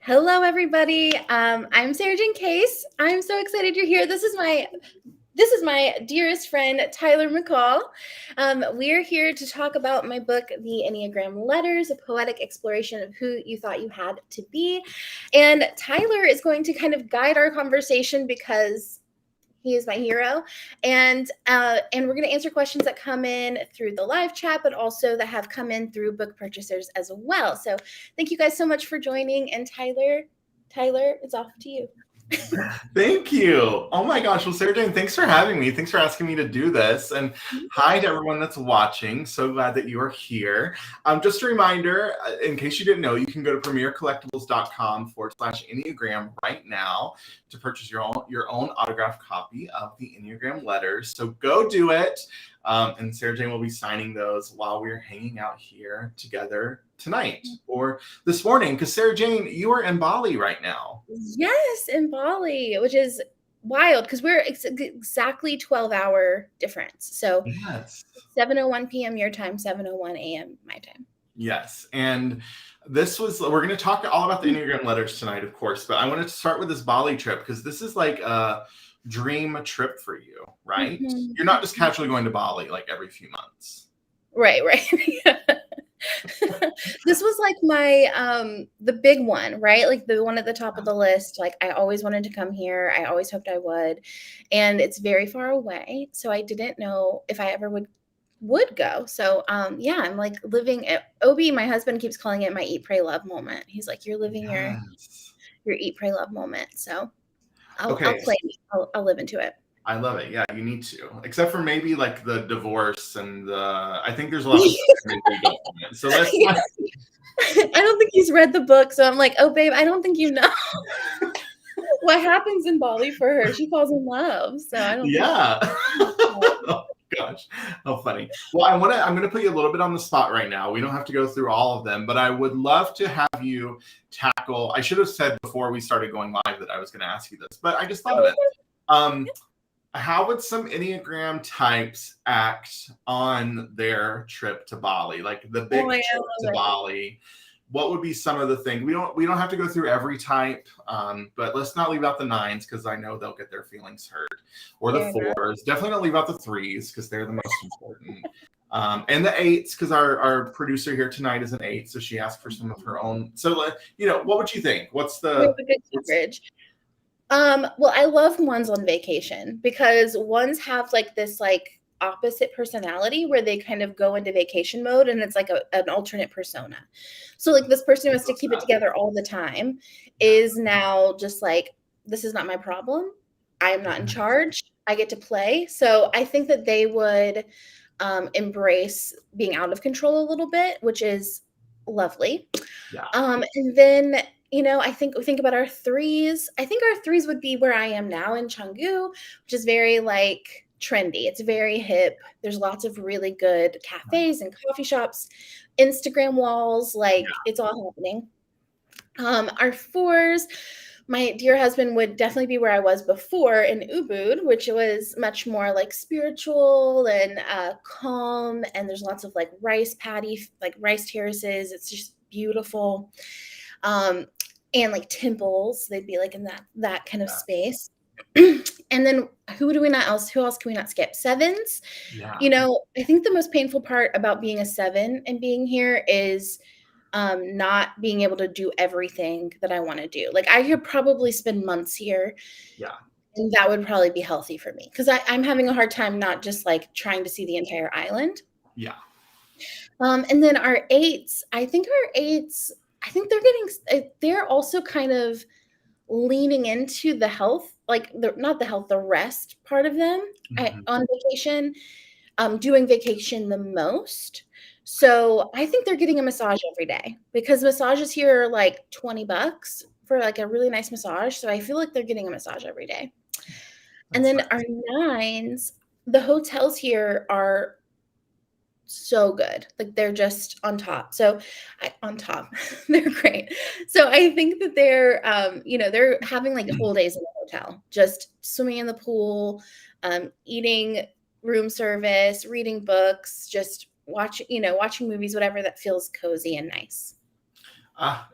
Hello, everybody. I'm Sarajane Case. I'm so excited you're here. This is my dearest friend, Tyler McCall. We're here to talk about my book, The Enneagram Letters, a poetic exploration of who you thought you had to be. And Tyler is going to kind of guide our conversation because he is my hero. And we're going to answer questions that come in through the live chat, but also that have come in through book purchasers as well. So thank you guys so much for joining. And Tyler, it's off to you. Thank you. Oh my gosh. Well, Sarah Jane, thanks for having me. Thanks for asking me to do this. And hi to everyone that's watching. So glad that you are here. Just a reminder, in case you didn't know, you can go to premiercollectibles.com/Enneagram right now to purchase your own autographed copy of the Enneagram Letters. So go do it. And Sarah Jane will be signing those while we're hanging out here together tonight or this morning, because Sarah Jane, you are in Bali right now. Yes, in Bali, which is wild because we're exactly 12-hour difference. So yes. 7:01 p.m. your time, 7:01 a.m. my time. Yes, and we're going to talk all about the Enneagram Letters tonight, of course, but I wanted to start with this Bali trip because this is like a dream trip for you, right? Mm-hmm. You're not just casually going to Bali like every few months. Right. This was like my the big one, right? Like the one at the top of the list. Like I always wanted to come here. I always hoped I would. And it's very far away. So I didn't know if I ever would go. So yeah, I'm like living at Obi, my husband keeps calling it my eat, pray, love moment. He's like, you're living your eat, pray, love moment. So I'll live into it. I love it. Yeah, you need to. Except for maybe like the divorce and I think there's a lot of so let's I don't think he's read the book, so I'm like, oh babe, I don't think you know what happens in Bali for her. She falls in love. So I don't Oh gosh, how funny. Well, I'm gonna put you a little bit on the spot right now. We don't have to go through all of them, but I would love to have you tackle. I should have said before we started going live that I was gonna ask you this, but I just thought of it. How would some Enneagram types act on their trip to Bali? Like the big trip to Bali. What would be some of the things? We don't have to go through every type, but let's not leave out the 9s because I know they'll get their feelings hurt. Or the 4s. Definitely don't leave out the 3s because they're the most important. And the 8s because our producer here tonight is an 8, so she asked for some of her own. So what would you think? What's the good coverage? Well, I love ones on vacation because ones have like this like opposite personality where they kind of go into vacation mode and it's like an alternate persona. So like this person who has to keep it together all the time is now just like, this is not my problem. I am not in charge. I get to play. So I think that they would embrace being out of control a little bit, which is lovely. Yeah. And then I think about our 3s. I think our 3s would be where I am now in Canggu, which is very like trendy. It's very hip. There's lots of really good cafes and coffee shops, Instagram walls, it's all happening. Our 4s, my dear husband would definitely be where I was before in Ubud, which was much more like spiritual and calm. And there's lots of like rice terraces. It's just beautiful. And like temples, they'd be like in that kind of space. And then who else can we not skip? 7s. Yeah. I think the most painful part about being a 7 and being here is not being able to do everything that I want to do. Like I could probably spend months here. Yeah. And that would probably be healthy for me because I'm having a hard time not just like trying to see the entire island. Yeah. And then our 8s, I think they're also kind of leaning into the health, like the rest part of them on vacation, doing vacation the most. So I think they're getting a massage every day because massages here are like $20 for like a really nice massage. So I feel like they're getting a massage every day. And then our 9s, the hotels here are so good. Like they're just on top. So they're great. So I think that they're, they're having like whole days in the hotel, just swimming in the pool, eating room service, reading books, just watching movies, whatever that feels cozy and nice.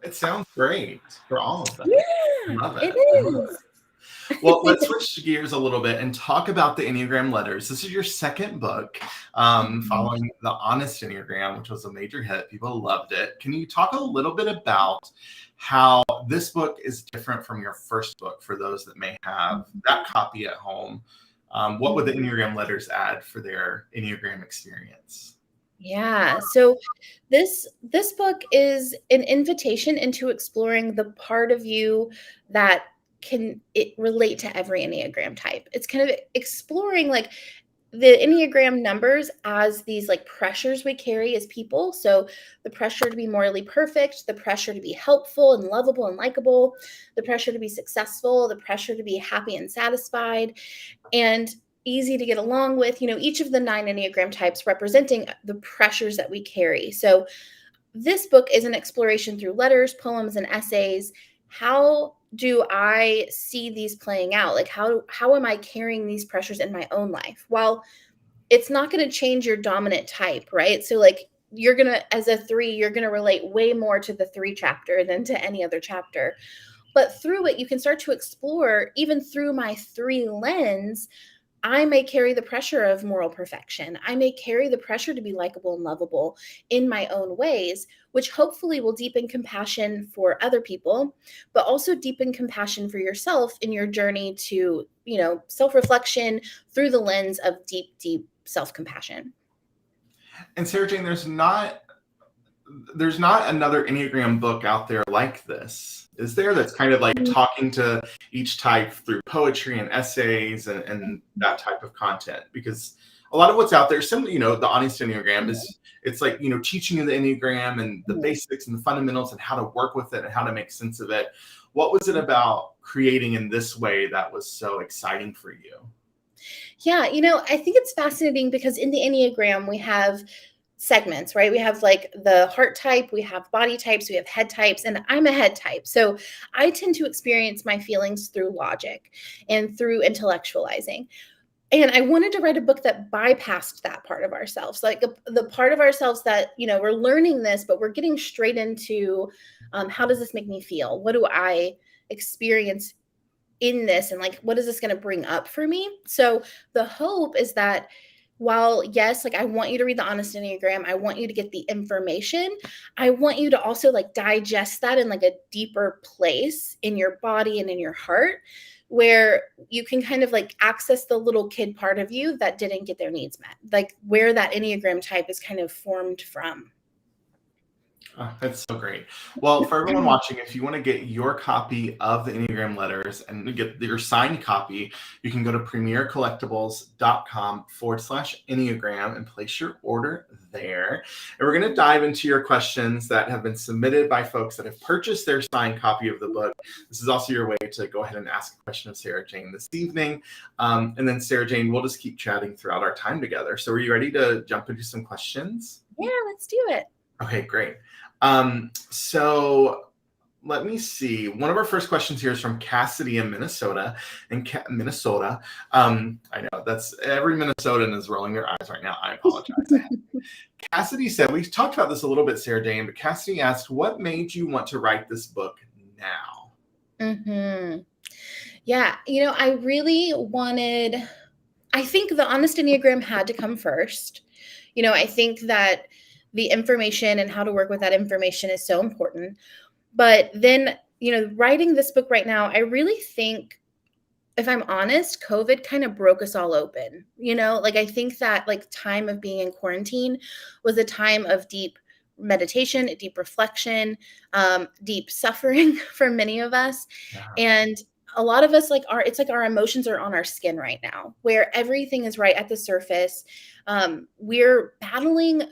It sounds great for all of them. I Yeah, love it it. I love is. it. Well, let's switch gears a little bit and talk about the Enneagram Letters. This is your second book, Mhm. following the Honest Enneagram, which was a major hit. People loved it. Can you talk a little bit about how this book is different from your first book for those that may have that copy at home? What would the Mhm. Enneagram Letters add for their Enneagram experience? Yeah. So this book is an invitation into exploring the part of you that can relate to every Enneagram type. It's kind of exploring like the Enneagram numbers as these like pressures we carry as people. So the pressure to be morally perfect, the pressure to be helpful and lovable and likable, the pressure to be successful, the pressure to be happy and satisfied, and easy to get along with, each of the 9 Enneagram types representing the pressures that we carry. So this book is an exploration through letters, poems, and essays. How do I see these playing out? Like how am I carrying these pressures in my own life? Well, it's not going to change your dominant type, right? So like you're going to, as a 3, you're going to relate way more to the 3 chapter than to any other chapter. But through it, you can start to explore, even through my 3 lens, I may carry the pressure of moral perfection. I may carry the pressure to be likable and lovable in my own ways, which hopefully will deepen compassion for other people, but also deepen compassion for yourself in your journey to, self-reflection through the lens of deep, deep self-compassion. And Sarah Jane, there's not another Enneagram book out there like this, is there? That's kind of like talking to each type through poetry and essays and that type of content. Because a lot of what's out there, the Honest Enneagram it's like, teaching you the Enneagram and the basics and the fundamentals and how to work with it and how to make sense of it. What was it about creating in this way that was so exciting for you? Yeah, I think it's fascinating because in the Enneagram, we have segments, right? We have like the heart type, we have body types, we have head types, and I'm a head type. So I tend to experience my feelings through logic and through intellectualizing. And I wanted to write a book that bypassed that part of ourselves, like the part of ourselves that, we're learning this, but we're getting straight into how does this make me feel? What do I experience in this, and like what is this going to bring up for me? So the hope is that while yes, like I want you to read the Honest Enneagram, I want you to get the information, I want you to also like digest that in like a deeper place in your body and in your heart, where you can kind of like access the little kid part of you that didn't get their needs met, like where that Enneagram type is kind of formed from. Oh, that's so great. Well, for everyone watching, if you want to get your copy of the Enneagram Letters and get your signed copy, you can go to premiercollectibles.com/Enneagram and place your order there. And we're going to dive into your questions that have been submitted by folks that have purchased their signed copy of the book. This is also your way to go ahead and ask a question of Sarah Jane this evening. And then Sarah Jane, we'll just keep chatting throughout our time together. So are you ready to jump into some questions? Yeah, let's do it. Okay, great. So let me see. One of our first questions here is from Cassidy in Minnesota. And Minnesota, I know that's every Minnesotan is rolling their eyes right now. I apologize. Cassidy said, we talked about this a little bit, Sarah Jane, but Cassidy asked, what made you want to write this book now? Yeah, I really wanted, I think the Honest Enneagram had to come first. I think that the information and how to work with that information is so important. But then, writing this book right now, I really think, if I'm honest, COVID kind of broke us all open. Like I think that like time of being in quarantine was a time of deep meditation, deep reflection, deep suffering for many of us. Yeah. And a lot of us it's like our emotions are on our skin right now, where everything is right at the surface. We're battling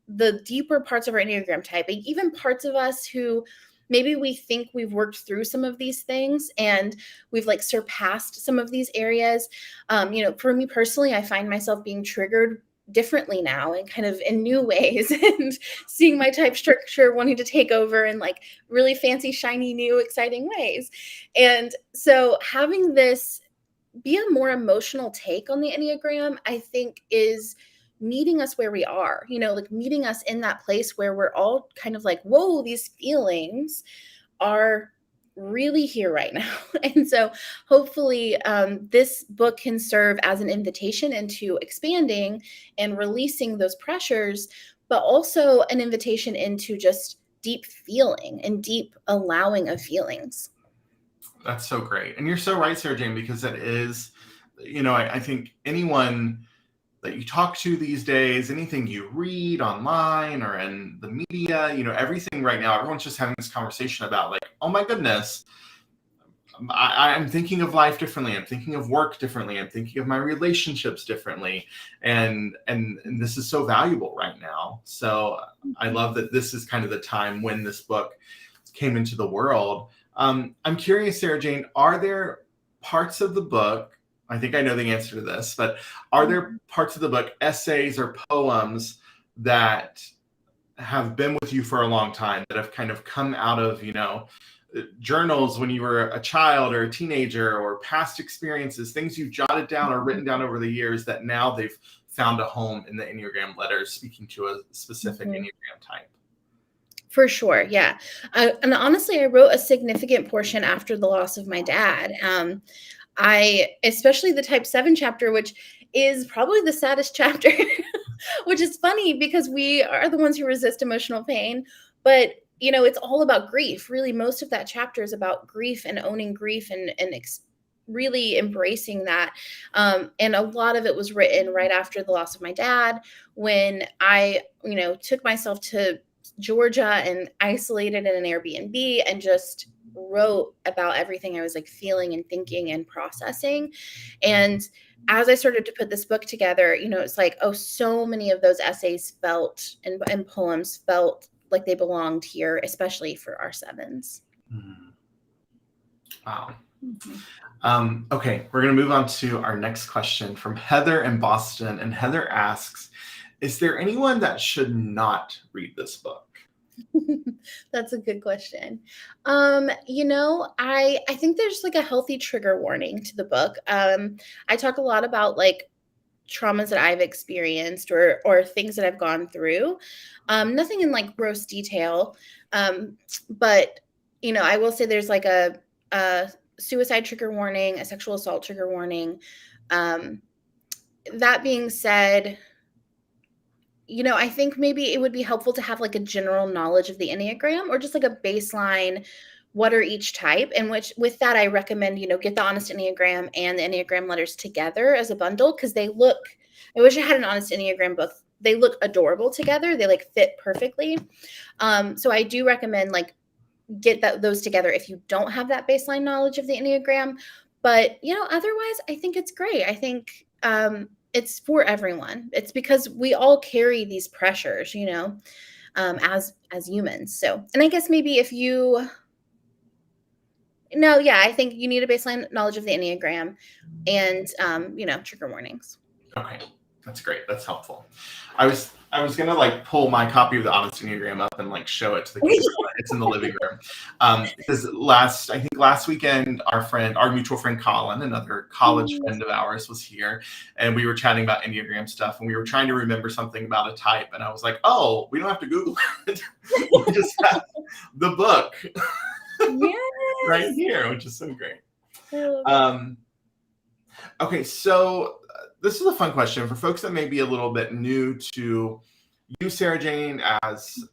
the deeper parts of our Enneagram type, and even parts of us who maybe we think we've worked through some of these things and we've like surpassed some of these areas. For me personally, I find myself being triggered differently now and kind of in new ways and seeing my type structure wanting to take over in like really fancy, shiny, new, exciting ways. And so having this be a more emotional take on the Enneagram, I think is meeting us where we are, like meeting us in that place where we're all kind of like, whoa, these feelings are really here right now. And so hopefully this book can serve as an invitation into expanding and releasing those pressures, but also an invitation into just deep feeling and deep allowing of feelings. That's so great. And you're so right, Sarajane, because that is, I think anyone that you talk to these days, anything you read online or in the media, everything right now, everyone's just having this conversation about like, oh my goodness, I'm thinking of life differently. I'm thinking of work differently. I'm thinking of my relationships differently. And this is so valuable right now. So I love that this is kind of the time when this book came into the world. I'm curious, Sarajane, are there parts of the book, I think I know the answer to this, but are there parts of the book, essays or poems that have been with you for a long time, that have kind of come out of, journals when you were a child or a teenager, or past experiences, things you've jotted down or written down over the years that now they've found a home in the Enneagram letters, speaking to a specific Enneagram type? For sure. Yeah. And honestly, I wrote a significant portion after the loss of my dad. Especially the type 7 chapter, which is probably the saddest chapter, which is funny because we are the ones who resist emotional pain. But, it's all about grief. Really, most of that chapter is about grief and owning grief and really embracing that. And a lot of it was written right after the loss of my dad, when I, took myself to Georgia and isolated in an Airbnb and just wrote about everything I was like feeling and thinking and processing. And as I started to put this book together, it's like, oh, so many of those essays felt and poems felt like they belonged here, especially for our 7s. Wow. Okay, we're going to move on to our next question from Heather in Boston. And Heather asks, is there anyone that should not read this book? That's a good question. I think there's like a healthy trigger warning to the book. I talk a lot about like traumas that I've experienced or things that I've gone through. Nothing in like gross detail. But I will say there's like a suicide trigger warning, a sexual assault trigger warning. That being said, I think maybe it would be helpful to have like a general knowledge of the Enneagram, or just like a baseline, what are each type? And with that, I recommend, get the Honest Enneagram and the Enneagram letters together as a bundle, because I wish I had an Honest Enneagram book. They look adorable together. They like fit perfectly. So I do recommend like get those together if you don't have that baseline knowledge of the Enneagram. But, otherwise, I think it's great. I think it's for everyone. It's because we all carry these pressures, as humans. So, and I guess maybe I think you need a baseline knowledge of the Enneagram and, trigger warnings. Okay, that's great. That's helpful. I was gonna like pull my copy of the Honest Enneagram up and like show it to the camera. It's in the living room. Because last weekend, our mutual friend Colin, another college friend of ours, was here, and we were chatting about Enneagram stuff, and we were trying to remember something about a type, and I was like, oh, we don't have to Google it. We just have the book right here, which is so great. Okay, so this is a fun question for folks that may be a little bit new to you, Sarajane, as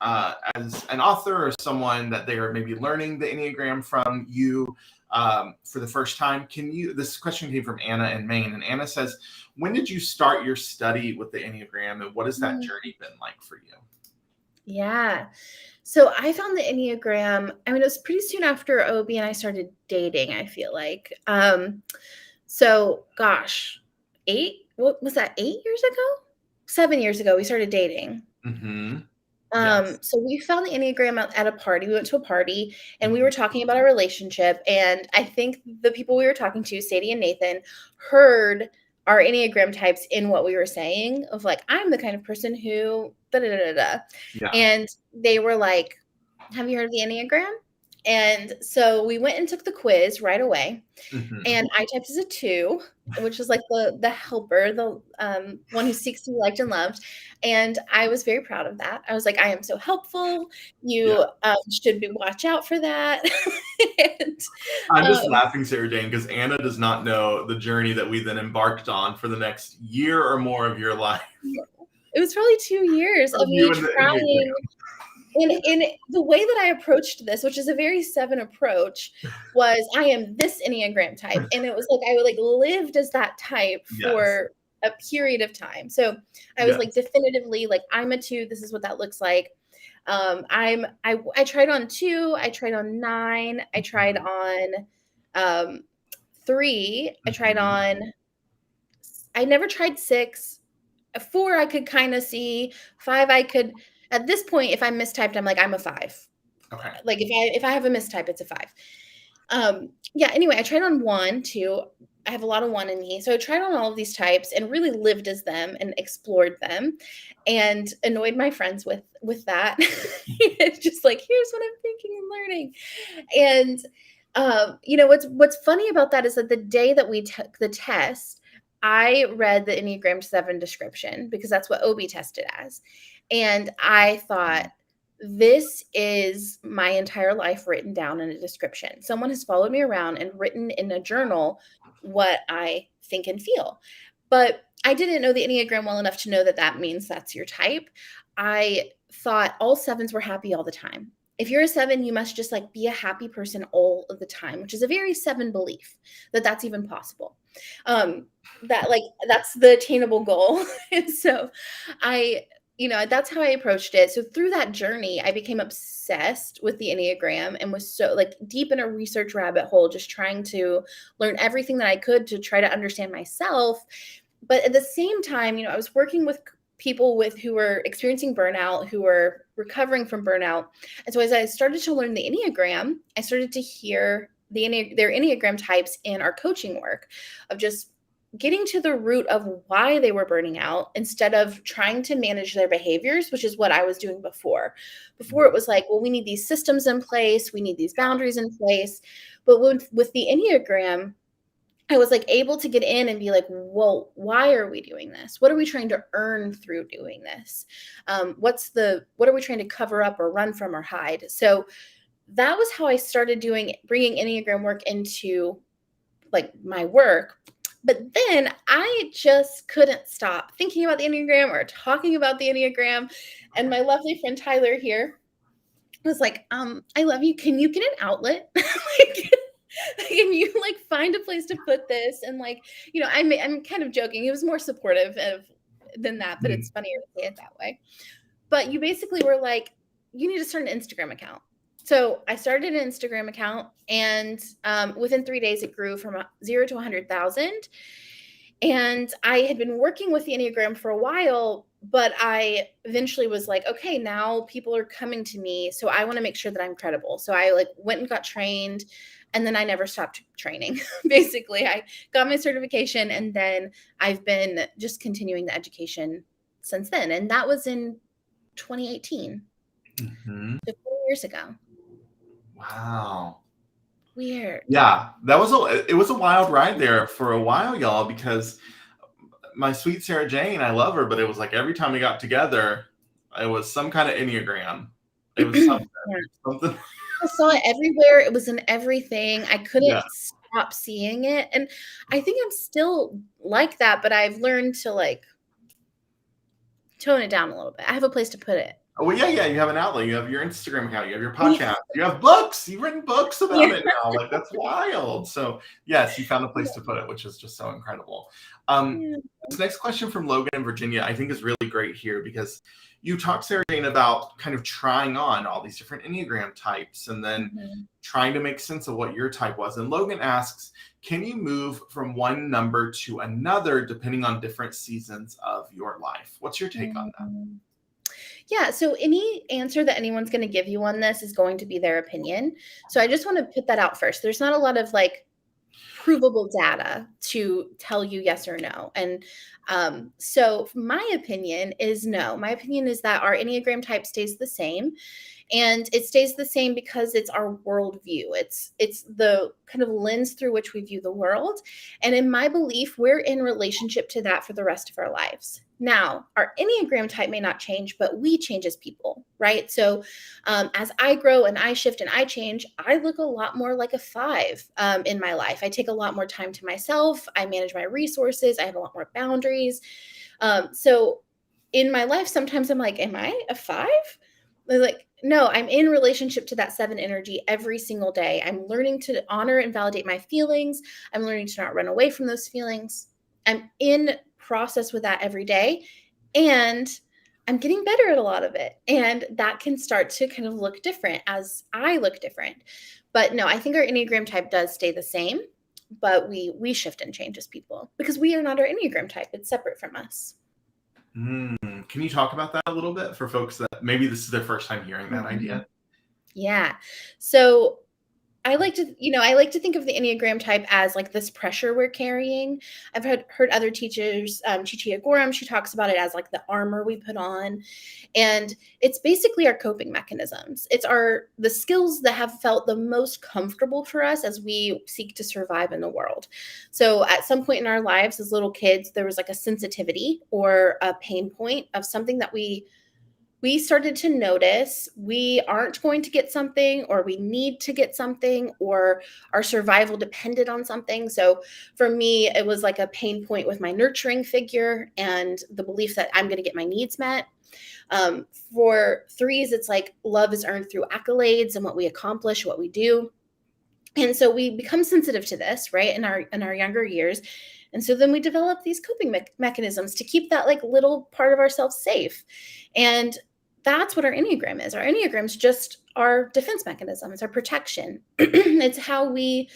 an author or someone that they are maybe learning the Enneagram from you for the first time. This question came from Anna in Maine, and Anna says, when did you start your study with the Enneagram, and what has that journey been like for you? Yeah. So I found the Enneagram, it was pretty soon after OB and I started dating, I feel like. So gosh, 8 years ago? 7 years ago, we started dating. Yes. So we found the Enneagram at a party. We went to a party and we were talking about our relationship. And I think the people we were talking to, Sadie and Nathan, heard our Enneagram types in what we were saying, of like, I'm the kind of person who da-da-da-da-da. Yeah. And they were like, have you heard of the Enneagram? And so we went and took the quiz right away. And I typed as a 2. which is like the helper, the one who seeks to be liked and loved. And I was very proud of that. I was like, I am so helpful. Yeah. You should be watch out for that. And I'm just laughing, Sarajane, because Anna does not know the journey that we then embarked on for the next year or more of your life. it was probably 2 years of me trying. And the way that I approached this, which is a very 7 approach, was I am this Enneagram type. And it was like I like lived as that type for a period of time. So I was like definitively like, I'm a 2. This is what that looks like. I tried on 2, I tried on 9, I tried on 3, I tried on, I never tried 6. 4 I could kind of see. 5 I could, at this point, if I'm mistyped, I'm like, I'm a 5. Okay. Like if I have a mistype, it's a 5. Yeah, anyway, I tried on 1, 2. I have a lot of 1 in me. So I tried on all of these types and really lived as them and explored them and annoyed my friends with that. Just like, here's what I'm thinking and learning. And you know, what's funny about that is that the day that we took the test, I read the Enneagram 7 description because that's what Obi tested as. And I thought, this is my entire life written down in a description. Someone has followed me around and written in a journal what I think and feel. But I didn't know the Enneagram well enough to know that that means that's your type. I thought all 7s were happy all the time. If you're a 7, you must just like be a happy person all of the time, which is a very 7 belief that that's even possible. That like, that's the attainable goal. And so that's how I approached it. So through that journey, I became obsessed with the Enneagram and was so like deep in a research rabbit hole, just trying to learn everything that I could to try to understand myself. But at the same time, I was working with people who were experiencing burnout, who were recovering from burnout. And so as I started to learn the Enneagram, I started to hear their Enneagram types in our coaching work of just getting to the root of why they were burning out instead of trying to manage their behaviors, which is what I was doing before. Before it was like, well, we need these systems in place. We need these boundaries in place. But with the Enneagram, I was like able to get in and be like, well, why are we doing this? What are we trying to earn through doing this? What are we trying to cover up or run from or hide? So that was how I started bringing Enneagram work into like my work. But then I just couldn't stop thinking about the Enneagram or talking about the Enneagram. And my lovely friend Tyler here was like, I love you. Can you get an outlet? Can you like find a place to put this? And like, I'm kind of joking. He was more supportive than that, but it's funnier to say it that way. But you basically were like, you need to start an Instagram account. So I started an Instagram account, and within 3 days, it grew from 0 to 100,000. And I had been working with the Enneagram for a while, but I eventually was like, okay, now people are coming to me, so I want to make sure that I'm credible. So I like went and got trained, and then I never stopped training. Basically, I got my certification, and then I've been just continuing the education since then. And that was in 2018, so 4 years ago. Wow. Weird. Yeah, it was a wild ride there for a while, y'all, because my sweet Sarajane, I love her, but it was like every time we got together, it was some kind of Enneagram. It was something. I saw it everywhere. It was in everything. I couldn't stop seeing it. And I think I'm still like that, but I've learned to like tone it down a little bit. I have a place to put it. Well, yeah, you have an outlet. You have your Instagram account. You have your podcast. You have books. You've written books about it now. Like, that's wild. So, yes, you found a place to put it, which is just so incredible. This next question from Logan in Virginia, I think is really great here because you talked, Sarajane, about kind of trying on all these different Enneagram types and then trying to make sense of what your type was. And Logan asks, can you move from one number to another depending on different seasons of your life? What's your take on that? Yeah, so any answer that anyone's going to give you on this is going to be their opinion. So I just want to put that out first. There's not a lot of like provable data to tell you yes or no. And so my opinion is no. My opinion is that our Enneagram type stays the same. And it stays the same because it's our worldview. It's the kind of lens through which we view the world. And in my belief, we're in relationship to that for the rest of our lives. Now, our Enneagram type may not change, but we change as people, right? So as I grow and I shift and I change, I look a lot more like a 5 in my life. I take a lot more time to myself. I manage my resources. I have a lot more boundaries. So in my life, sometimes I'm like, am I a 5? Like, no, I'm in relationship to that 7 energy every single day. I'm learning to honor and validate my feelings. I'm learning to not run away from those feelings. I'm in process with that every day. And I'm getting better at a lot of it. And that can start to kind of look different as I look different. But no, I think our Enneagram type does stay the same, but we shift and change as people because we are not our Enneagram type. It's separate from us. Can you talk about that a little bit for folks that maybe this is their first time hearing that idea? Yeah. So I like to think of the Enneagram type as like this pressure we're carrying. I've heard other teachers, Chichi Agoram, she talks about it as like the armor we put on. And it's basically our coping mechanisms. It's the skills that have felt the most comfortable for us as we seek to survive in the world. So at some point in our lives as little kids, there was like a sensitivity or a pain point of something that we started to notice we aren't going to get something, or we need to get something, or our survival depended on something. So for me, it was like a pain point with my nurturing figure and the belief that I'm going to get my needs met. For 3s, it's like love is earned through accolades and what we accomplish, what we do. And so we become sensitive to this, right, in our younger years. And so then we develop these coping mechanisms to keep that like little part of ourselves safe. And that's what our Enneagram is. Our Enneagram is just our defense mechanism. It's our protection. It's how we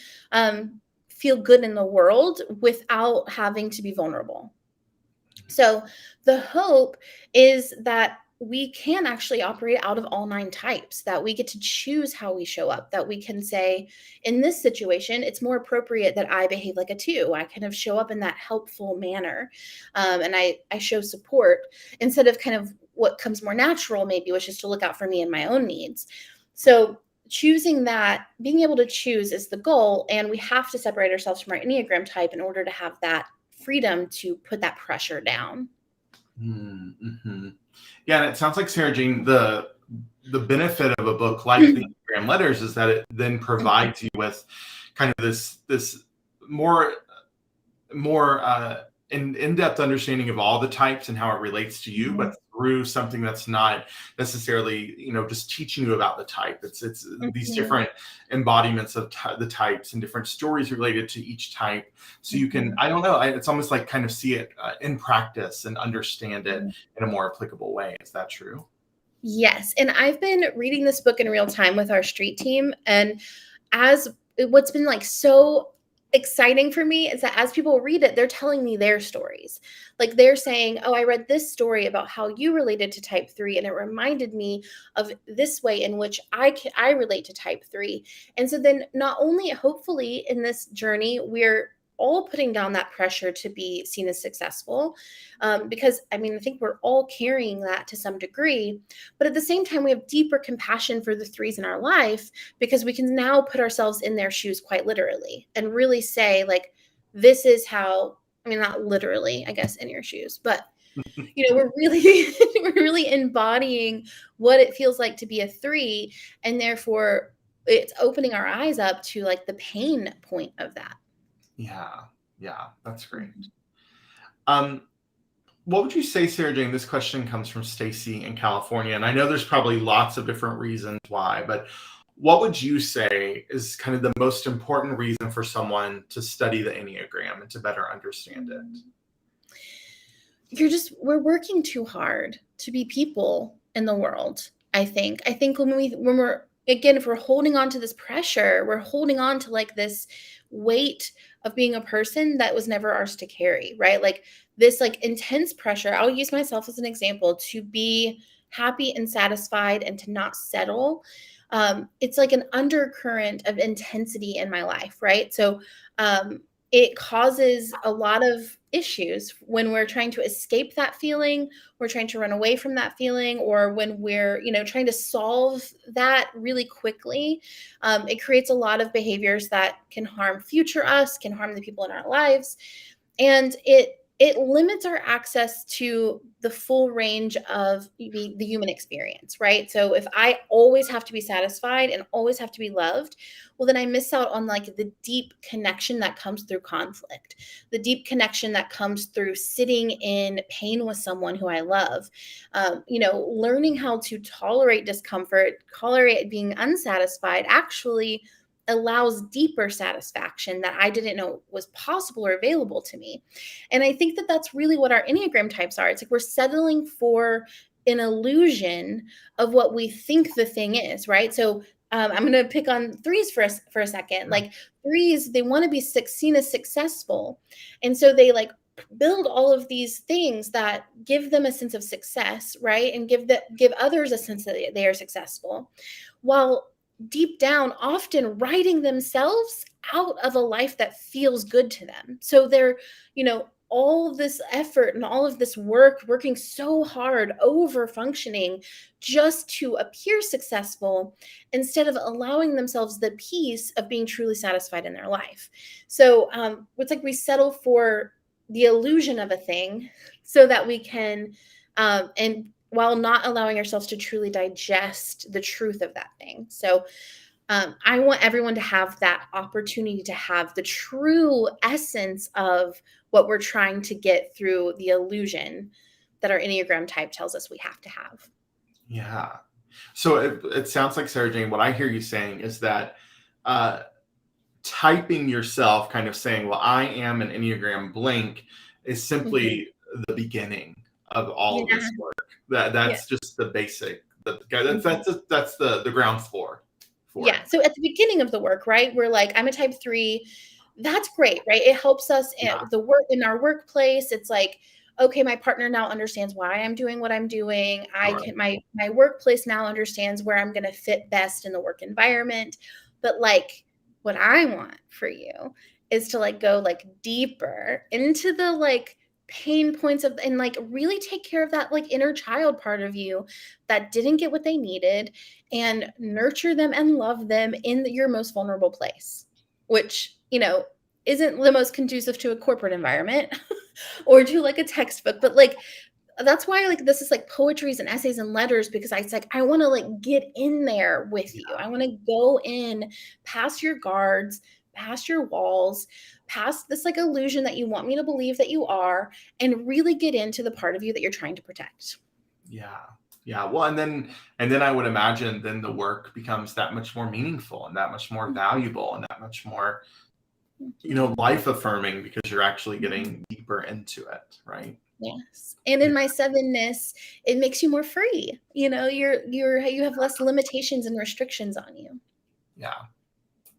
feel good in the world without having to be vulnerable. So the hope is that we can actually operate out of all 9 types, that we get to choose how we show up, that we can say, in this situation, it's more appropriate that I behave like a 2. I kind of show up in that helpful manner. And I show support instead of kind of what comes more natural, maybe, which is to look out for me and my own needs. So choosing that, being able to choose is the goal. And we have to separate ourselves from our Enneagram type in order to have that freedom to put that pressure down. Mm-hmm. Yeah, and it sounds like, Sarajane, the benefit of a book like the Enneagram Letters is that it then provides you with kind of this more in-depth understanding of all the types and how it relates to you, but through something that's not necessarily, just teaching you about the type. It's these different embodiments of the types and different stories related to each type. So you can, I don't know, it's almost like kind of see it in practice and understand it in a more applicable way. Is that true? Yes. And I've been reading this book in real time with our street team. And what's been like so exciting for me is that as people read it, they're telling me their stories. Like they're saying, oh, I read this story about how you related to type 3, and it reminded me of this way in which I relate to type 3. And so then not only hopefully in this journey, we're all putting down that pressure to be seen as successful, because I think we're all carrying that to some degree, but at the same time we have deeper compassion for the 3s in our life, because we can now put ourselves in their shoes quite literally and really say, like, this is how, not literally, I guess, in your shoes, but we're really embodying what it feels like to be a 3, and therefore it's opening our eyes up to like the pain point of that. Yeah, that's great. What would you say, Sarajane? This question comes from Stacy in California, and I know there's probably lots of different reasons why, but what would you say is kind of the most important reason for someone to study the Enneagram and to better understand it? We're working too hard to be people in the world. I think when we're, again, if we're holding on to this pressure, we're holding on to like this weight of being a person that was never ours to carry, right? Like this like intense pressure. I'll use myself as an example, to be happy and satisfied and to not settle. It's like an undercurrent of intensity in my life, right? So it causes a lot of issues when we're trying to escape that feeling, we're trying to run away from that feeling, or when we're, trying to solve that really quickly. It creates a lot of behaviors that can harm future us, can harm the people in our lives. And it limits our access to the full range of the human experience, right? So if I always have to be satisfied and always have to be loved, well, then I miss out on like the deep connection that comes through conflict, the deep connection that comes through sitting in pain with someone who I love. Learning how to tolerate discomfort, tolerate being unsatisfied, actually allows deeper satisfaction that I didn't know was possible or available to me. And I think that that's really what our Enneagram types are. It's like we're settling for an illusion of what we think the thing is, right? So I'm going to pick on threes for a second. Like threes, they want to be seen as successful. And so they like build all of these things that give them a sense of success, right? And give others a sense that they are successful, while deep down often writing themselves out of a life that feels good to them. So they're, all this effort and all of this working so hard, over functioning just to appear successful, instead of allowing themselves the peace of being truly satisfied in their life. So it's like we settle for the illusion of a thing so that we can, and while not allowing ourselves to truly digest the truth of that thing. So I want everyone to have that opportunity to have the true essence of what we're trying to get through the illusion that our Enneagram type tells us we have to have. Yeah. So it sounds like, Sarajane, what I hear you saying is that typing yourself, kind of saying, well, I am an Enneagram blank, is simply the beginning of all of this work. That's just the basic. That's the ground floor. So at the beginning of the work, right, we're like, I'm a type 3. That's great, right? It helps us in our workplace. It's like, okay, my partner now understands why I'm doing what I'm doing. My workplace now understands where I'm going to fit best in the work environment. But like, what I want for you is to like go like deeper into the like pain points of, and like really take care of that like inner child part of you that didn't get what they needed, and nurture them and love them in your most vulnerable place, which, isn't the most conducive to a corporate environment or to like a textbook. But like, that's why like this is like poetries and essays and letters, because it's like, I want to like get in there with you. I want to go in past your guards, past your walls, past this like illusion that you want me to believe that you are, and really get into the part of you that you're trying to protect. Yeah. Well, and then I would imagine then the work becomes that much more meaningful and that much more valuable and that much more, life affirming, because you're actually getting deeper into it, right? Yes. And in my 7-ness, it makes you more free. You have less limitations and restrictions on you. Yeah.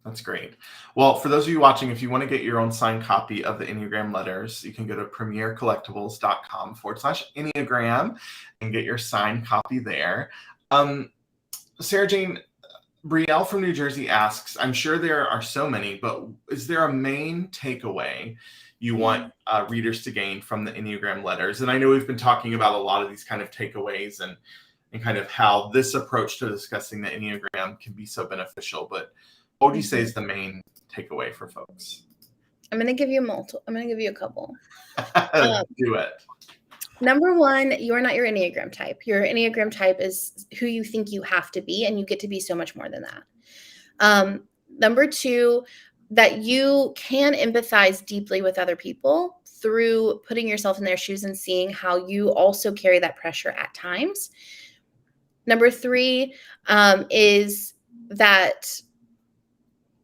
That's great. Well, for those of you watching, if you want to get your own signed copy of the Enneagram Letters, you can go to premiercollectibles.com/Enneagram and get your signed copy there. Sarajane, Brielle from New Jersey asks, I'm sure there are so many, but is there a main takeaway you want readers to gain from the Enneagram Letters? And I know we've been talking about a lot of these kind of takeaways and kind of how this approach to discussing the Enneagram can be so beneficial, but what would you say is the main takeaway for folks? I'm going to give you a couple. Do it. Number one, you are not your Enneagram type. Your Enneagram type is who you think you have to be, and you get to be so much more than that. Number two, that you can empathize deeply with other people through putting yourself in their shoes and seeing how you also carry that pressure at times. Number three is that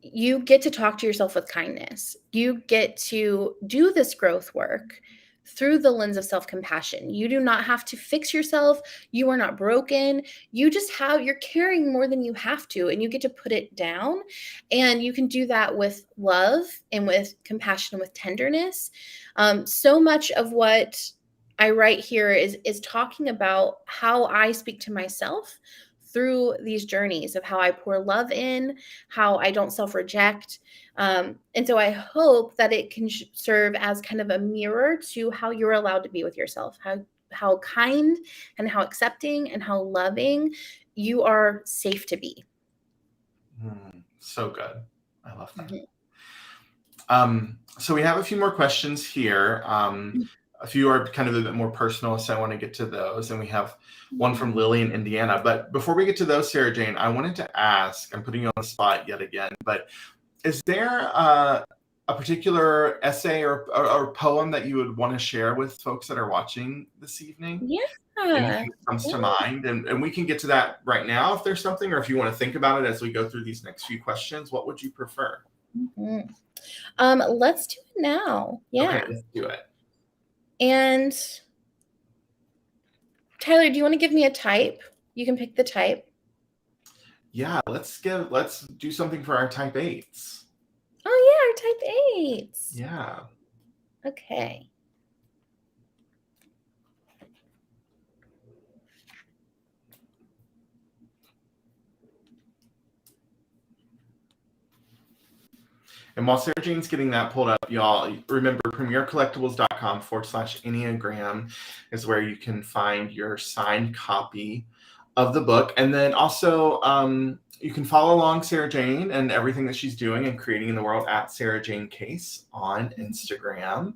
you get to talk to yourself with kindness. You get to do this growth work through the lens of self-compassion. You do not have to fix yourself. You are not broken. You're carrying more than you have to, and you get to put it down. And you can do that with love and with compassion, with tenderness. So much of what I write here is talking about how I speak to myself through these journeys of how I pour love in, how I don't self-reject. And so I hope that it can serve as kind of a mirror to how you're allowed to be with yourself, how kind and how accepting and how loving you are safe to be. So good. I love that. Mm-hmm. So we have a few more questions here. A few are kind of a bit more personal, so I want to get to those. And we have one from Lily in Indiana. But before we get to those, Sarajane, I wanted to ask, I'm putting you on the spot yet again, but is there a particular essay or poem that you would want to share with folks that are watching this evening? Yeah. Anything that comes to mind? And we can get to that right now if there's something, or if you want to think about it as we go through these next few questions. What would you prefer? Let's do it now. Yeah. Okay, let's do it. And Tyler, do you want to give me a type? You can pick the type. Yeah, let's do something for our type 8s. Oh yeah, our type 8s. Yeah. Okay. And while Sarajane's getting that pulled up, y'all, remember premiercollectibles.com/Enneagram is where you can find your signed copy of the book. And then also you can follow along Sarajane and everything that she's doing and creating in the world at Sarajane Case on Instagram.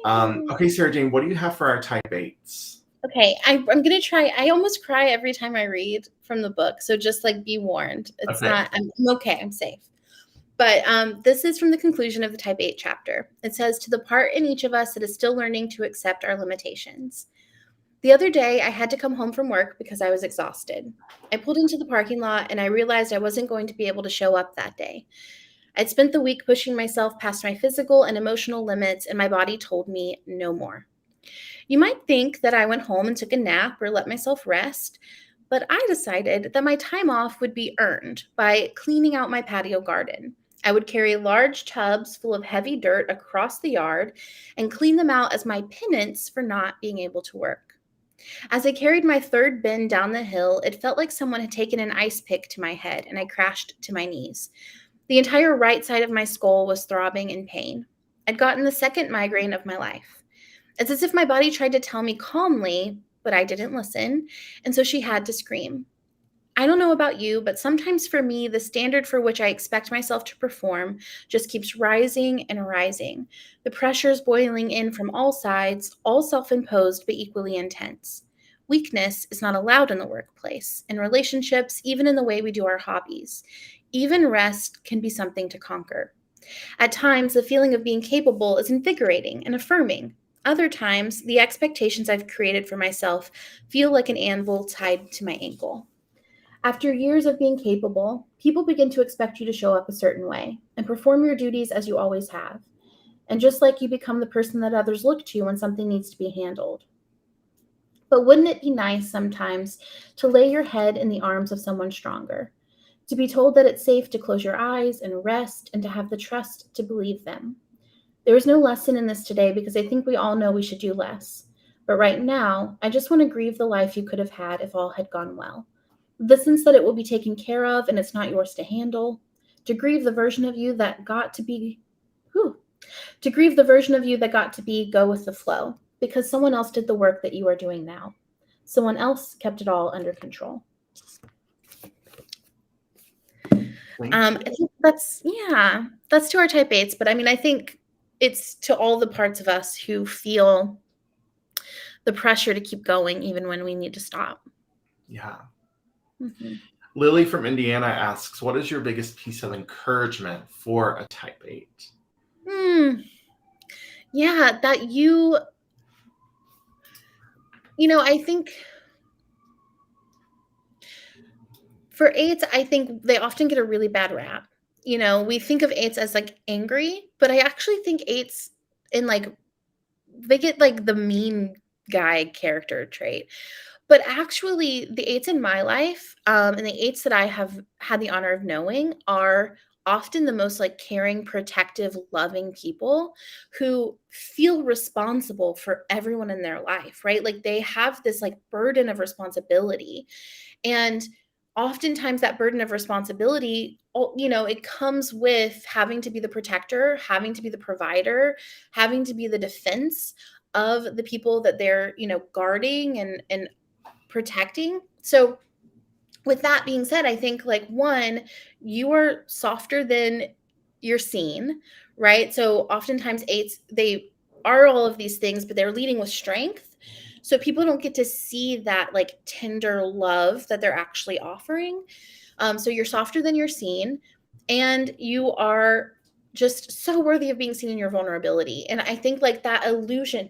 Okay, Sarajane, what do you have for our type 8s? Okay, I'm going to try. I almost cry every time I read from the book. So just like be warned. It's not, I'm okay. I'm safe. But this is from the conclusion of the Type 8 chapter. It says, to the part in each of us that is still learning to accept our limitations. The other day, I had to come home from work because I was exhausted. I pulled into the parking lot and I realized I wasn't going to be able to show up that day. I'd spent the week pushing myself past my physical and emotional limits, and my body told me no more. You might think that I went home and took a nap or let myself rest, but I decided that my time off would be earned by cleaning out my patio garden. I would carry large tubs full of heavy dirt across the yard and clean them out as my penance for not being able to work. As I carried my third bin down the hill, it felt like someone had taken an ice pick to my head, and I crashed to my knees. The entire right side of my skull was throbbing in pain. I'd gotten the second migraine of my life. It's as if my body tried to tell me calmly, but I didn't listen, and so she had to scream. I don't know about you, but sometimes for me, the standard for which I expect myself to perform just keeps rising and rising. The pressures boiling in from all sides, all self-imposed but equally intense. Weakness is not allowed in the workplace, in relationships, even in the way we do our hobbies. Even rest can be something to conquer. At times, the feeling of being capable is invigorating and affirming. Other times, the expectations I've created for myself feel like an anvil tied to my ankle. After years of being capable, people begin to expect you to show up a certain way and perform your duties as you always have. And just like you become the person that others look to when something needs to be handled. But wouldn't it be nice sometimes to lay your head in the arms of someone stronger? To be told that it's safe to close your eyes and rest and to have the trust to believe them. There is no lesson in this today because I think we all know we should do less. But right now, I just want to grieve the life you could have had if all had gone well. The sense that it will be taken care of and it's not yours to handle. To grieve the version of you that got to be, go with the flow, because someone else did the work that you are doing now. Someone else kept it all under control. I think that's to our type 8s, but I mean, I think it's to all the parts of us who feel the pressure to keep going even when we need to stop. Yeah. Mm-hmm. Lily from Indiana asks, what is your biggest piece of encouragement for a type 8? Yeah, that I think for 8s, I think they often get a really bad rap. We think of 8s as like angry, but I actually think 8s they get like the mean guy character trait. But actually, the 8s in my life, and the 8s that I have had the honor of knowing are often the most like caring, protective, loving people who feel responsible for everyone in their life, right? Like they have this like burden of responsibility. And oftentimes that burden of responsibility, it comes with having to be the protector, having to be the provider, having to be the defense of the people that they're, guarding and protecting. So with that being said, I think like one, you are softer than you're seen, right? So oftentimes eights, they are all of these things, but they're leading with strength. So people don't get to see that like tender love that they're actually offering. So you're softer than you're seen, and you are just so worthy of being seen in your vulnerability. And I think like that illusion,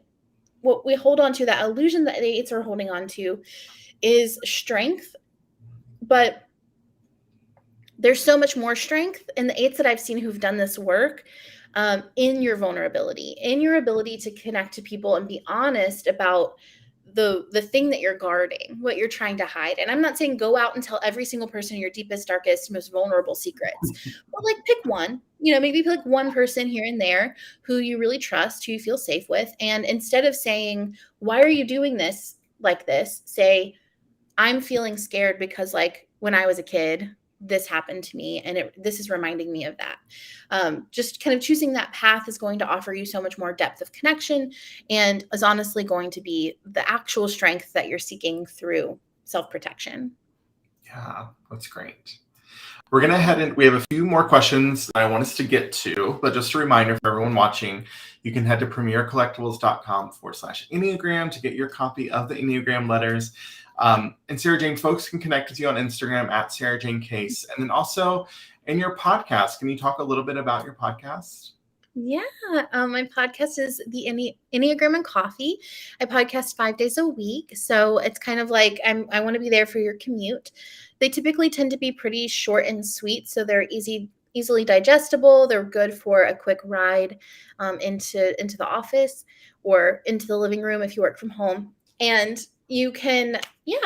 what we hold on to, that illusion that the eights are holding on to is strength, but there's so much more strength in the eights that I've seen who've done this work, in your vulnerability, in your ability to connect to people and be honest about the thing that you're guarding, what you're trying to hide. And I'm not saying go out and tell every single person your deepest, darkest, most vulnerable secrets, but like pick one, maybe pick one person here and there who you really trust, who you feel safe with. And instead of saying, why are you doing this like this, say, I'm feeling scared because like when I was a kid, this happened to me, and this is reminding me of that. Just kind of choosing that path is going to offer you so much more depth of connection, and is honestly going to be the actual strength that you're seeking through self-protection. Yeah, that's great. We're going to head in. We have a few more questions that I want us to get to, but just a reminder for everyone watching, you can head to premiercollectibles.com/Enneagram to get your copy of the Enneagram letters. And Sarajane, folks can connect with you on Instagram at Sarajane Case. And then also in your podcast, can you talk a little bit about your podcast? Yeah, my podcast is the Enneagram and Coffee. I podcast 5 days a week, so it's kind of like I want to be there for your commute. They typically tend to be pretty short and sweet, so they're easily digestible. They're good for a quick ride into the office or into the living room if you work from home. And you can,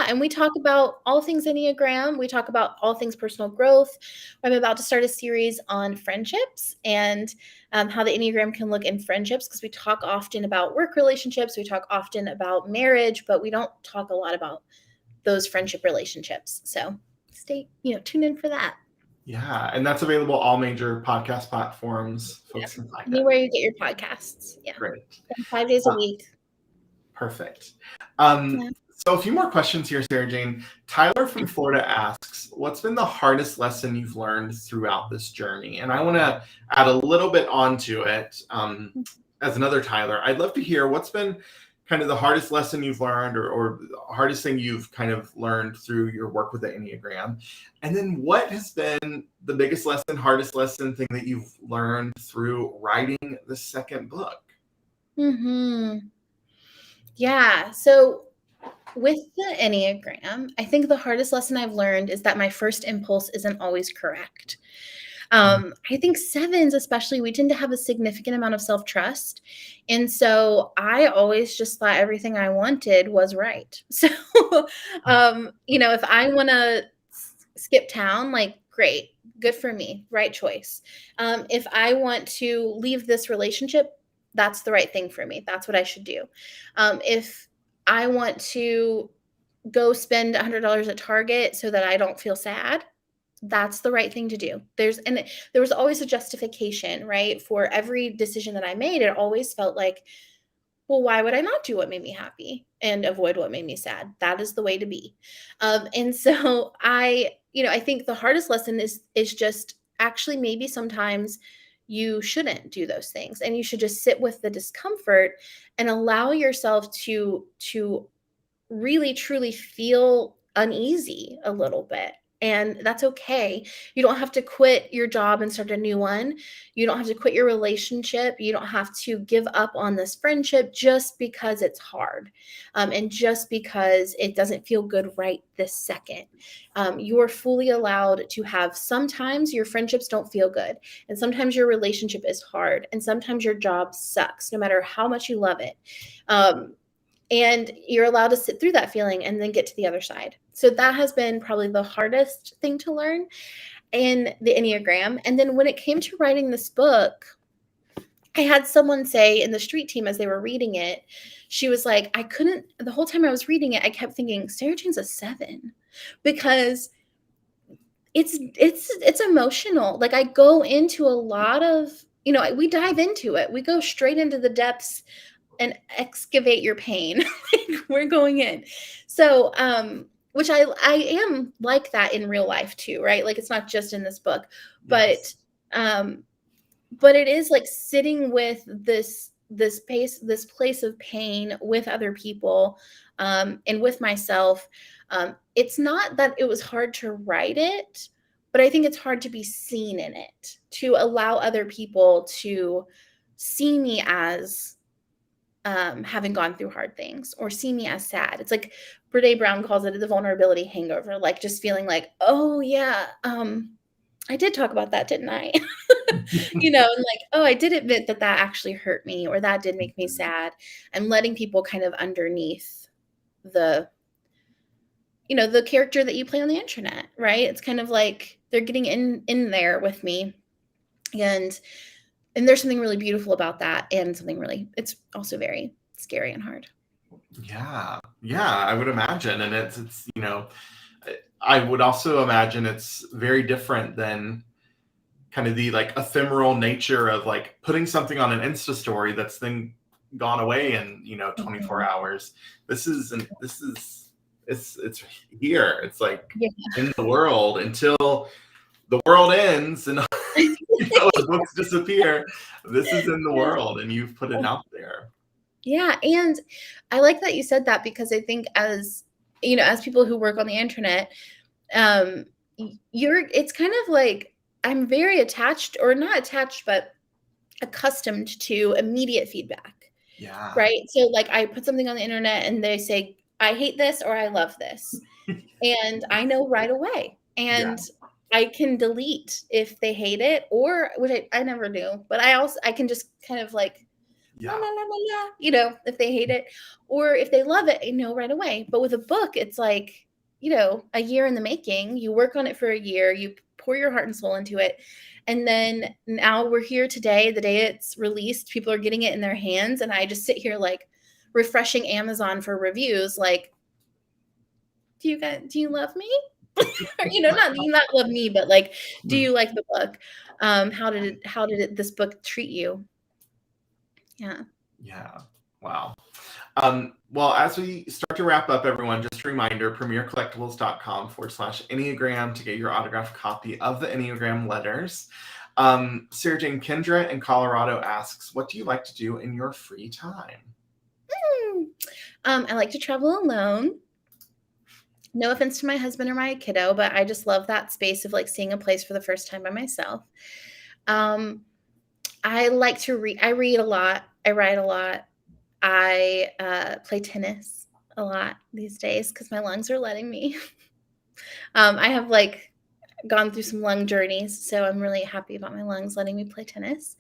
and we talk about all things Enneagram. We talk about all things personal growth. I'm about to start a series on friendships and how the Enneagram can look in friendships, because we talk often about work relationships. We talk often about marriage, but we don't talk a lot about those friendship relationships. So tune in for that. Yeah, and that's available all major podcast platforms. Folks can find anywhere you get your podcasts. Yeah, great. 5 days a week. Perfect. So a few more questions here, Sarajane. Tyler from Florida asks, what's been the hardest lesson you've learned throughout this journey? And I want to add a little bit onto it as another Tyler. I'd love to hear what's been kind of the hardest lesson you've learned or the hardest thing you've kind of learned through your work with the Enneagram. And then what has been the biggest lesson, hardest lesson thing that you've learned through writing the second book? Yeah. So with the Enneagram, I think the hardest lesson I've learned is that my first impulse isn't always correct. I think sevens, especially, we tend to have a significant amount of self-trust. And so I always just thought everything I wanted was right. So, if I want to skip town, like, great, good for me, right choice. If I want to leave this relationship, that's the right thing for me. That's what I should do. If I want to go spend $100 at Target so that I don't feel sad, that's the right thing to do. There was always a justification, right? For every decision that I made, it always felt like, well, why would I not do what made me happy and avoid what made me sad? That is the way to be. And so I think the hardest lesson is just actually maybe sometimes you shouldn't do those things, and you should just sit with the discomfort and allow yourself to really truly feel uneasy a little bit. And that's okay. You don't have to quit your job and start a new one. You don't have to quit your relationship. You don't have to give up on this friendship just because it's hard, and just because it doesn't feel good right this second. You are fully allowed to have, sometimes your friendships don't feel good, and sometimes your relationship is hard, and sometimes your job sucks, no matter how much you love it. And you're allowed to sit through that feeling and then get to the other side. So that has been probably the hardest thing to learn in the Enneagram. And then when it came to writing this book, I had someone say in the street team as they were reading it, she was like, the whole time I was reading it, I kept thinking, Sarajane's a 7, because it's emotional. Like I go into a lot of, we dive into it. We go straight into the depths and excavate your pain. Like we're going in. So, which I am like that in real life too, right? Like it's not just in this book, Yes. but it is like sitting with this place of pain with other people, and with myself. It's not that it was hard to write it, but I think it's hard to be seen in it, to allow other people to see me as having gone through hard things, or see me as sad. It's like Brene Brown calls it the vulnerability hangover, like just feeling like, oh yeah, I did talk about that, didn't I? And like, oh, I did admit that actually hurt me, or that did make me sad. And letting people kind of underneath the, the character that you play on the internet, right? It's kind of like they're getting in there with me. And there's something really beautiful about that, and it's also very scary and hard. Yeah, I would imagine. And it's I would also imagine it's very different than kind of the like ephemeral nature of like putting something on an Insta story that's then gone away in 24 hours. It's here. It's like in the world until the world ends and the books disappear. This is in the world, and you've put it out there. Yeah, and I like that you said that, because I think as people who work on the internet, it's kind of like I'm very attached, or not attached, but accustomed to immediate feedback. Yeah. Right? So like I put something on the internet and they say, I hate this or I love this. And I know right away. And I can delete if they hate it, or which I never do, but I can just kind of like, la, la, la, la, la, if they hate it, or if they love it, I know right away. But with a book, it's like, a year in the making. You work on it for a year, you pour your heart and soul into it. And then now we're here today, the day it's released, people are getting it in their hands. And I just sit here like refreshing Amazon for reviews. Like, do you love me? Not do you not love me, but like, do you like the book? How did this book treat you? Yeah. Yeah. Wow. Well, as we start to wrap up, everyone, just a reminder, premiercollectibles.com/Enneagram to get your autographed copy of the Enneagram Letters. Sarajane Kendra in Colorado asks, what do you like to do in your free time? I like to travel alone. No offense to my husband or my kiddo, but I just love that space of like seeing a place for the first time by myself. I like to read. I read a lot. I write a lot. I play tennis a lot these days because my lungs are letting me. I have like gone through some lung journeys, so I'm really happy about my lungs letting me play tennis.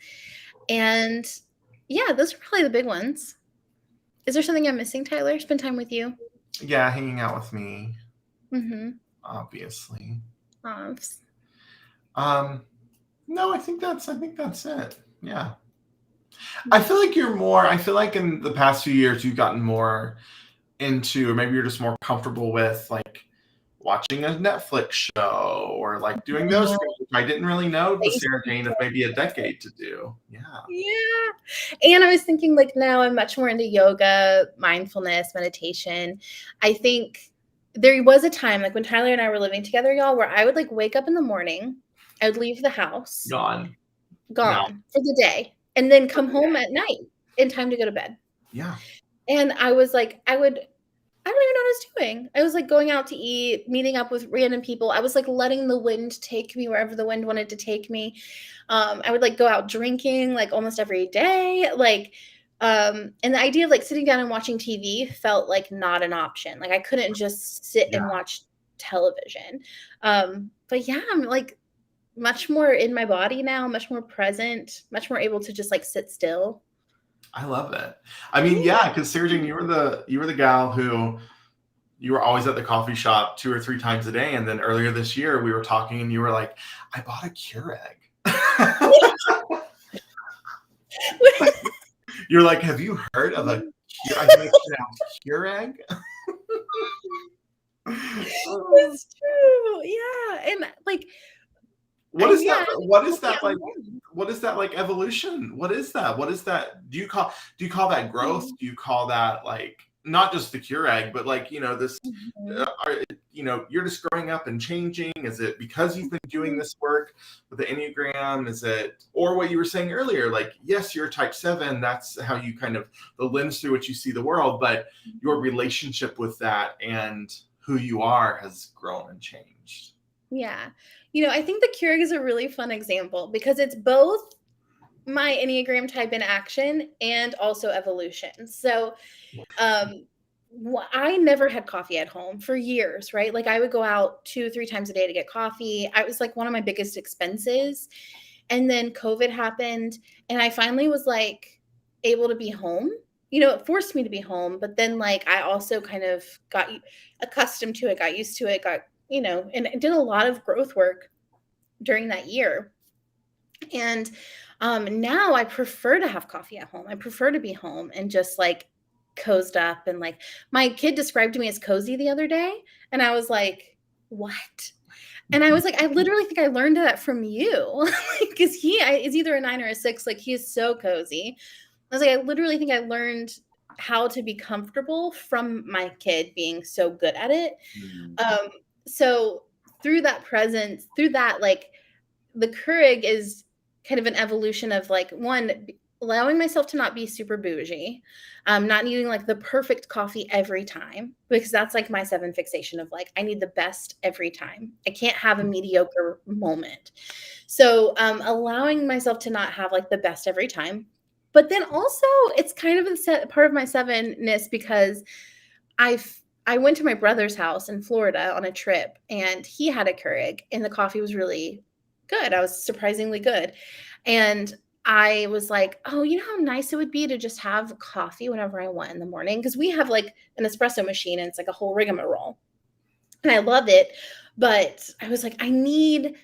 And yeah, those are probably the big ones. Is there something I'm missing, Tyler? Spend time with you? Yeah, hanging out with me. Mm-hmm. Obviously. Obs. No, I think that's it. Yeah. I feel like in the past few years you've gotten more into, or maybe you're just more comfortable with like watching a Netflix show or like doing those things, which I didn't really know the Sarajane of maybe a decade to do. Yeah. And I was thinking like now I'm much more into yoga, mindfulness, meditation. I think there was a time like when Tyler and I were living together, y'all, where I would like wake up in the morning, I would leave the house. Gone for the day. And then come home at night in time to go to bed. Yeah. And I was like, I don't even know what I was doing. I was like going out to eat, meeting up with random people. I was like letting the wind take me wherever the wind wanted to take me. I would like go out drinking like almost every day. Like, and the idea of like sitting down and watching TV felt like not an option. Like I couldn't just sit and watch television. But yeah, I'm like much more in my body now, much more present, much more able to just like sit still. I love it. I mean, yeah, because Sarajane, you were the gal who you were always at the coffee shop 2 or 3 times a day. And then earlier this year we were talking and you were like, I bought a Keurig. You're like, have you heard of a Keurig? It's true. too. Yeah. And like, What is yeah. that? What is Yeah. that like? What is that like evolution? What is that? What is that? Do you call that growth? Do you call that like not just the Keurig, but like, this, Mhm. you're just growing up and changing? Is it because you've been doing this work with the Enneagram? Is it, or what you were saying earlier, like, yes, you're type 7. That's how you kind of, the lens through which you see the world, but your relationship with that and who you are has grown and changed. Yeah. I think the Keurig is a really fun example because it's both my Enneagram type in action and also evolution. So, um, I never had coffee at home for years, right? Like I would go out 2, 3 times a day to get coffee. I was like one of my biggest expenses. And then COVID happened and I finally was like able to be home. It forced me to be home, but then like I also kind of got accustomed to it, got used to it, and I did a lot of growth work during that year. And now I prefer to have coffee at home. I prefer to be home and just like cozied up. And like my kid described me as cozy the other day. And I was like, what? And I was like, I literally think I learned that from you. Because he is either a 9 or a 6. Like he is so cozy. I was like, I literally think I learned how to be comfortable from my kid being so good at it. Mm. So through that presence, through that, like the Keurig is kind of an evolution of like one, allowing myself to not be super bougie, not needing like the perfect coffee every time, because that's like my 7 fixation of like, I need the best every time. I can't have a mediocre moment. So allowing myself to not have like the best every time. But then also it's kind of a part of my 7-ness because I went to my brother's house in Florida on a trip and he had a Keurig and the coffee was really good. I was surprisingly good. And I was like, oh, you know how nice it would be to just have coffee whenever I want in the morning? Because we have like an espresso machine and it's like a whole rigmarole. And I love it. But I was like, I need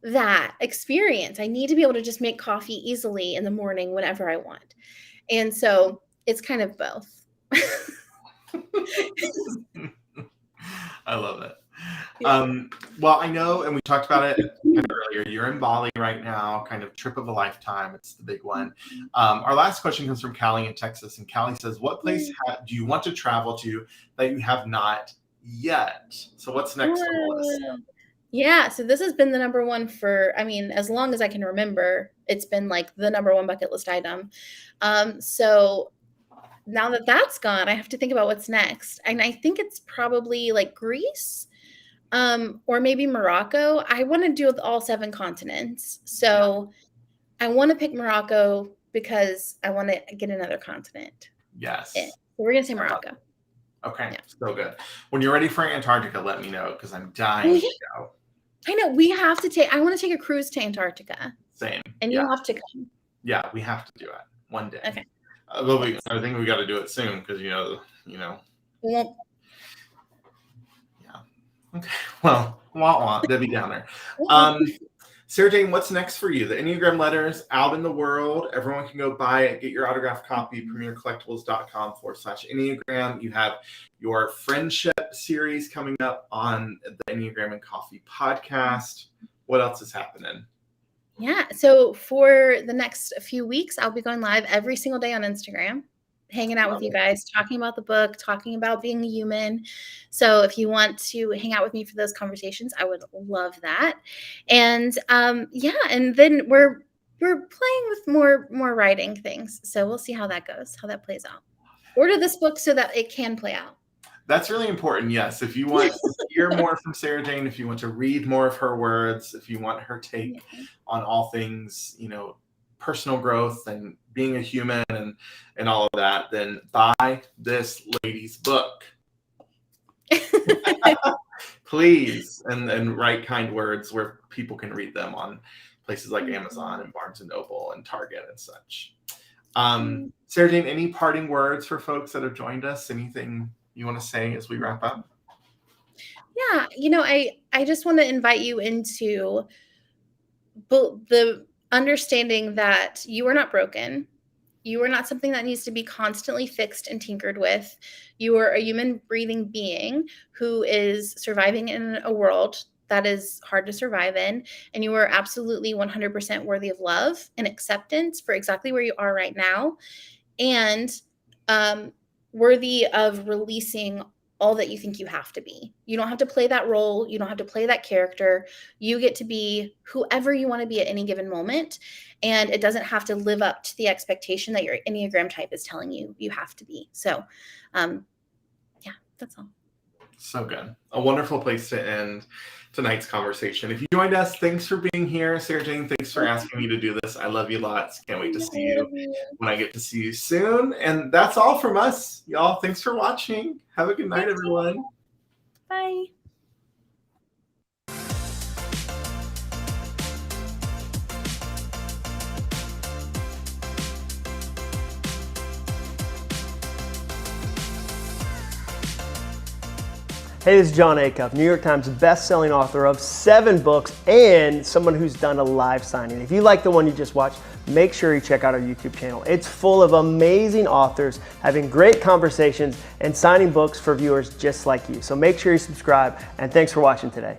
that experience. I need to be able to just make coffee easily in the morning whenever I want. And so it's kind of both. I love it. Yeah. Well, I know, and we talked about it kind of earlier, you're in Bali right now, kind of trip of a lifetime. It's the big one. Our last question comes from Callie in Texas. And Callie says, what place do you want to travel to that you have not yet? So what's next on the list? Yeah, so this has been the number one for, as long as I can remember, it's been like the number one bucket list item. So now that that's gone, I have to think about what's next. And I think it's probably like Greece, or maybe Morocco. I want to do with all 7 continents. So I want to pick Morocco because I want to get another continent. Yes. So we're going to say Morocco. Okay, Yeah. so good. When you're ready for Antarctica, let me know because I'm dying to go. I know. We have to I want to take a cruise to Antarctica. Same. And you have to come. Yeah, we have to do it one day. Okay. I think we got to do it soon because, We won't. Yeah. Okay. Well, Debbie Downer. Sarajane, what's next for you? The Enneagram Letters out in the world. Everyone can go buy it. Get your autographed copy, premiercollectibles.com/Enneagram. You have your friendship series coming up on the Enneagram and Coffee podcast. What else is happening? Yeah. So for the next few weeks, I'll be going live every single day on Instagram, hanging out with you guys, talking about the book, talking about being a human. So if you want to hang out with me for those conversations, I would love that. And and then we're playing with more writing things. So we'll see how that goes, how that plays out. Order this book so that it can play out. That's really important. Yes. If you want to hear more from Sarajane, if you want to read more of her words, if you want her take on all things, personal growth and being a human and all of that, then buy this lady's book. Please. And write kind words where people can read them on places like Amazon and Barnes and Noble and Target and such. Sarajane, any parting words for folks that have joined us? Anything you want to say as we wrap up? Yeah, I just want to invite you into the understanding that you are not broken. You are not something that needs to be constantly fixed and tinkered with. You are a human breathing being who is surviving in a world that is hard to survive in. And you are absolutely 100% worthy of love and acceptance for exactly where you are right now. And worthy of releasing all that you think you have to be. You don't have to play that role. You don't have to play that character. You get to be whoever you want to be at any given moment. And it doesn't have to live up to the expectation that your Enneagram type is telling you you have to be. So, yeah, that's all. So good. A wonderful place to end tonight's conversation. If you joined us, thanks for being here. Sarajane, thanks for asking me to do this. I love you lots. Can't wait to see you when I get to see you soon. And that's all from us, y'all. Thanks for watching. Have a good night, everyone. Bye. Hey, this is John Acuff, New York Times best-selling author of 7 books and someone who's done a live signing. If you like the one you just watched, make sure you check out our YouTube channel. It's full of amazing authors having great conversations and signing books for viewers just like you. So make sure you subscribe, and thanks for watching today.